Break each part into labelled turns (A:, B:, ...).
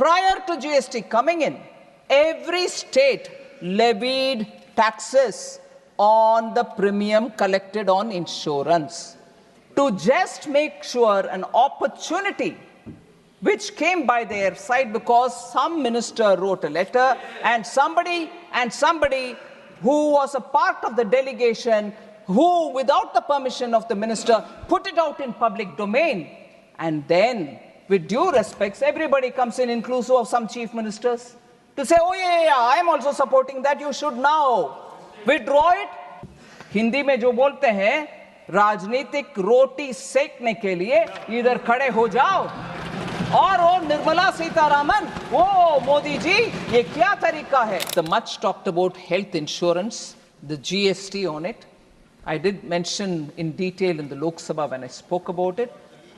A: Prior to GST coming in, every state levied taxes on the premium collected on insurance to just make sure an opportunity which came by their side because some minister wrote a letter and somebody who was a part of the delegation who, without the permission of the minister, put it out in public domain. And then, with due respects, everybody comes in, inclusive of some chief ministers, to say, oh yeah, I am also supporting that, you should now withdraw it. Hindi में जो बोलते हैं, राजनीतिक रोटी सेकने के लिए इधर खड़े हो जाओ. और वो निर्मला सीतारामन, वो मोदी जी, ये क्या तरीका है? The much talked about health insurance, the GST on it. I did mention in detail in the Lok Sabha when I spoke about it,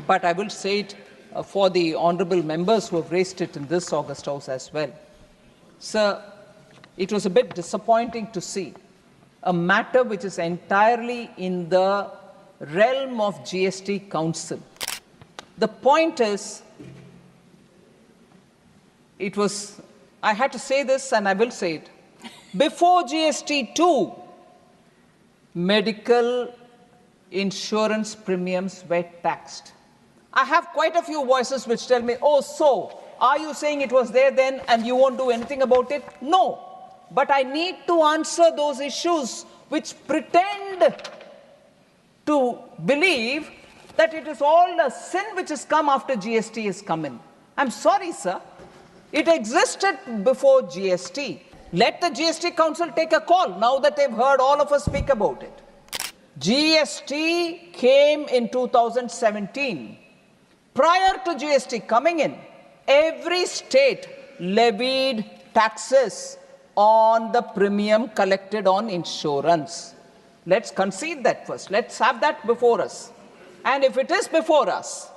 A: but I will say it for the honourable members who have raised it in this August House as well. Sir, it was a bit disappointing to see a matter which is entirely in the realm of GST Council. The point is, I had to say this and I will say it. Before GST 2, medical insurance premiums were taxed. I have quite a few voices which tell me, oh, so, are you saying it was there then and you won't do anything about it? No. But I need to answer those issues which pretend to believe that it is all a sin which has come after GST has come in. I'm sorry, sir. It existed before GST. Let the GST Council take a call now that they've heard all of us speak about it. GST came in 2017. Prior to GST coming in, every state levied taxes on the premium collected on insurance. Let's concede that first. Let's have that before us. And if it is before us,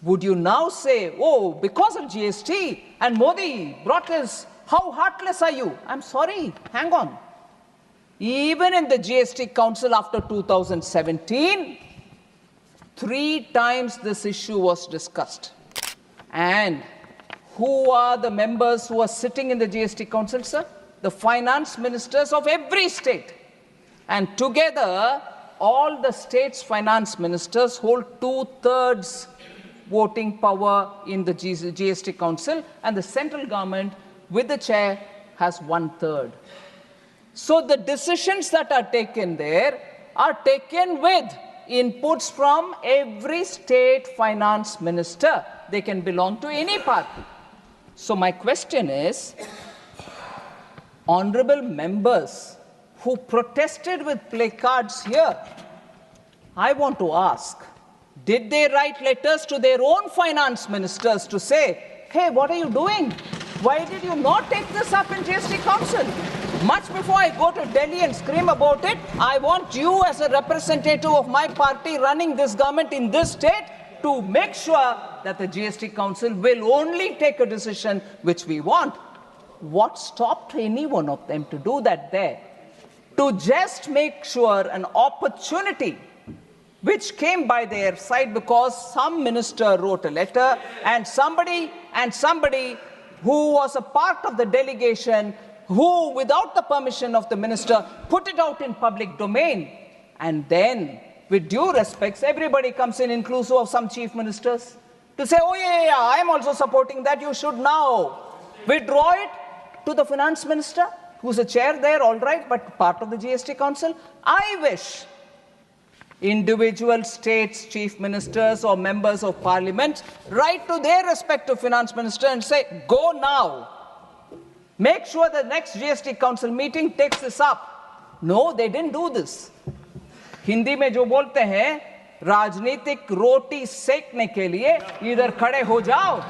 A: would you now say, oh, because of GST and Modi brought this, how heartless are you? I'm sorry, hang on. Even in the GST Council after 2017, 3 times this issue was discussed. And who are the members who are sitting in the GST Council, sir? The finance ministers of every state. And together, all the states' finance ministers hold 2/3 voting power in the GST Council, and the central government, with the chair, has 1/3. So the decisions that are taken there are taken with inputs from every state finance minister. They can belong to any party. So my question is, honorable members who protested with placards here, I want to ask, did they write letters to their own finance ministers to say, hey, what are you doing? Why did you not take this up in GST Council? Much before I go to Delhi and scream about it, I want you as a representative of my party running this government in this state to make sure that the GST Council will only take a decision which we want. What stopped any one of them to do that there? To just make sure an opportunity which came by their side because some minister wrote a letter and somebody who was a part of the delegation who, without the permission of the minister, put it out in public domain. And then, with due respects, everybody comes in, inclusive of some chief ministers, to say, oh yeah, I am also supporting that, you should now withdraw it to the finance minister, who's a chair there, all right, but part of the GST Council. I wish individual states, chief ministers or members of parliament write to their respective finance minister and say, go now. Make sure the next GST Council meeting takes this up. No, they didn't do this. Hindi में जो बोलते हैं, राजनीतिक रोटी सेकने के लिए इधर खड़े हो जाओ.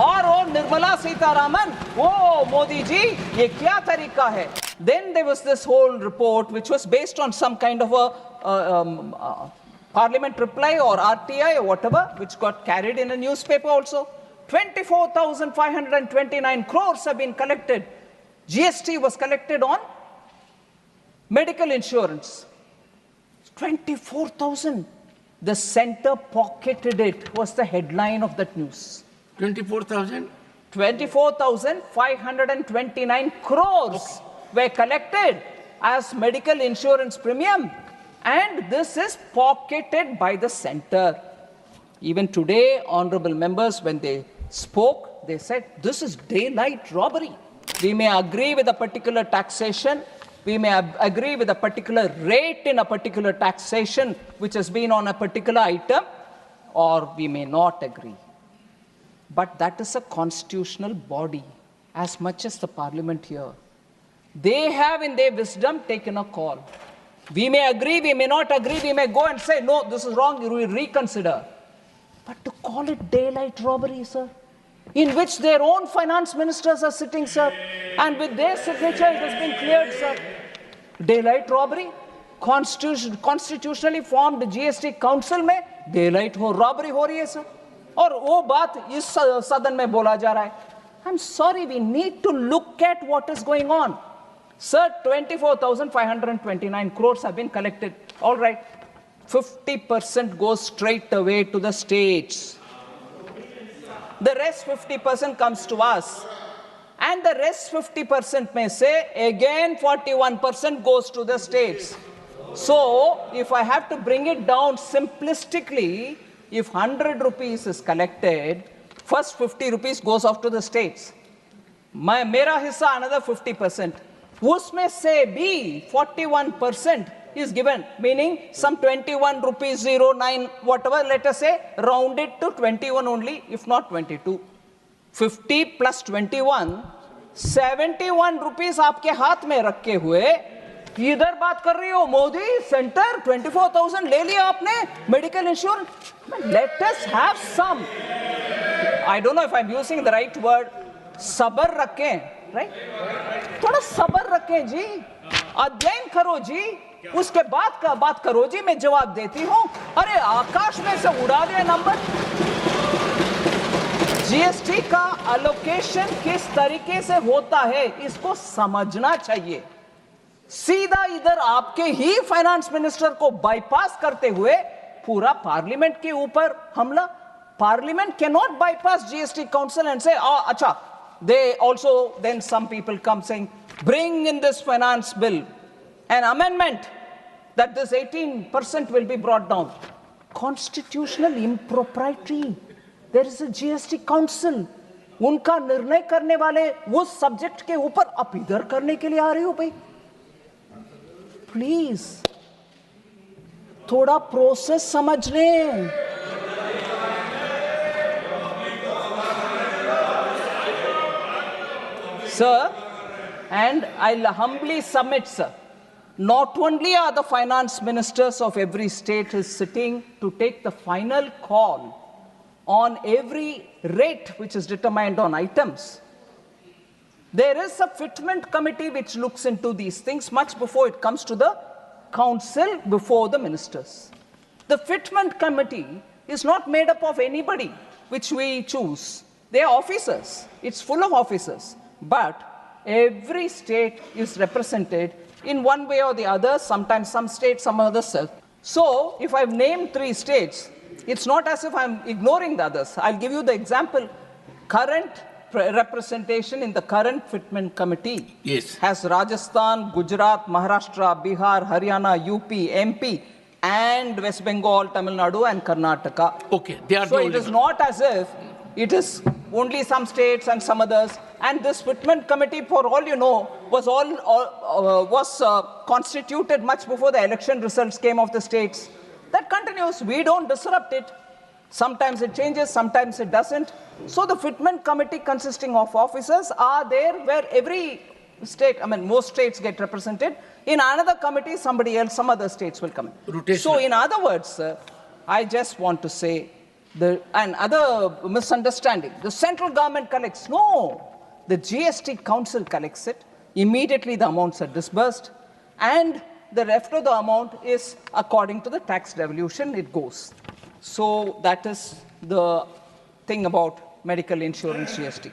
A: और वो निर्मला सीतारामन, वो मोदी जी, ये क्या तरीका है? Then there was this whole report which was based on some kind of a parliament reply or RTI or whatever, which got carried in a newspaper also. 24,529 crores have been collected. GST was collected on medical insurance. 24,000. The center pocketed it was the headline of that news.
B: 24,000?
A: 24,529 crores were collected as medical insurance premium, and this is pocketed by the center. Even today, honorable members, when they spoke, they said this is daylight robbery. We may agree with a particular taxation, we may agree with a particular rate in a particular taxation which has been on a particular item, or we may not agree. But that is a constitutional body, as much as the parliament here. They have in their wisdom taken a call. We may agree, we may not agree, we may go and say, no, this is wrong, we will reconsider. But to call it daylight robbery, sir, in which their own finance ministers are sitting, sir, and with their signature it has been cleared, sir. Daylight robbery, constitutionally formed GST council में daylight robbery हो रही है, sir. और वो बात इस सदन में बोला जा रहा है. I'm sorry, we need to look at what is going on. Sir, 24,529 crores have been collected. All right. 50% goes straight away to the states. The rest 50% comes to us. And the rest 50% may say, again 41% goes to the states. So, if I have to bring it down simplistically, if 100 rupees is collected, first 50 rupees goes off to the states. Mera hissa another 50%. Usme se bhi 41% is given, meaning some 21 rupees 09, whatever, let us say, round it to 21 only, if not 22. 50 plus 21, 71 rupees आपके हाथ में रखे हुए, इधर बात कर रही हो मोदी सेंटर 24,000 ले लिया आपने medical insurance. Let us have some, I don't know if I'm using the right word, सबर रखें, right? थोड़ा सबर रखें जी, अध्ययन करो जी, उसके बाद का बात करो जी, मैं जवाब देती हूं. अरे आकाश में से उड़ा दिया नंबर. जीएसटी का अलोकेशन किस तरीके से होता है इसको समझना चाहिए. सीधा इधर आपके ही फाइनेंस मिनिस्टर को बाईपास करते हुए पूरा पार्लियामेंट के ऊपर हमला. Parliament can not bypass GST council and से अच्छा. They also, then some people come saying, bring in this finance bill an amendment that this 18% will be brought down. Constitutional impropriety. There is a GST council. उनका निर्णय करने वाले वो subject के ऊपर आप इधर करने के लिए आ रहे हो भाई. प्लीज थोड़ा प्रोसेस समझ लें. Sir, and I'll humbly submit, sir, not only are the finance ministers of every state is sitting to take the final call on every rate which is determined on items, there is a fitment committee which looks into these things much before it comes to the council before the ministers. The fitment committee is not made up of anybody which we choose. They are officers. It's full of officers. But every state is represented in one way or the other, sometimes some states, some others. So, if I've named 3 states, it's not as if I'm ignoring the others. I'll give you the example. Current representation in the current fitment committee has Rajasthan, Gujarat, Maharashtra, Bihar, Haryana, UP, MP, and West Bengal, Tamil Nadu, and Karnataka.
B: Okay, they are
A: so it is not as if it is only some states and some others. And this fitment committee, for all you know, was constituted much before the election results came of the states. That continues. We don't disrupt it. Sometimes it changes, sometimes it doesn't. So the fitment committee consisting of officers are there where every state, most states get represented. In another committee, somebody else, some other states will come in.
B: Rotation.
A: So in other words, I just want to say, another misunderstanding. The central government collects. No. The GST council collects it. Immediately the amounts are disbursed. And the rest of the amount is according to the tax devolution, it goes. So that is the thing about medical insurance GST.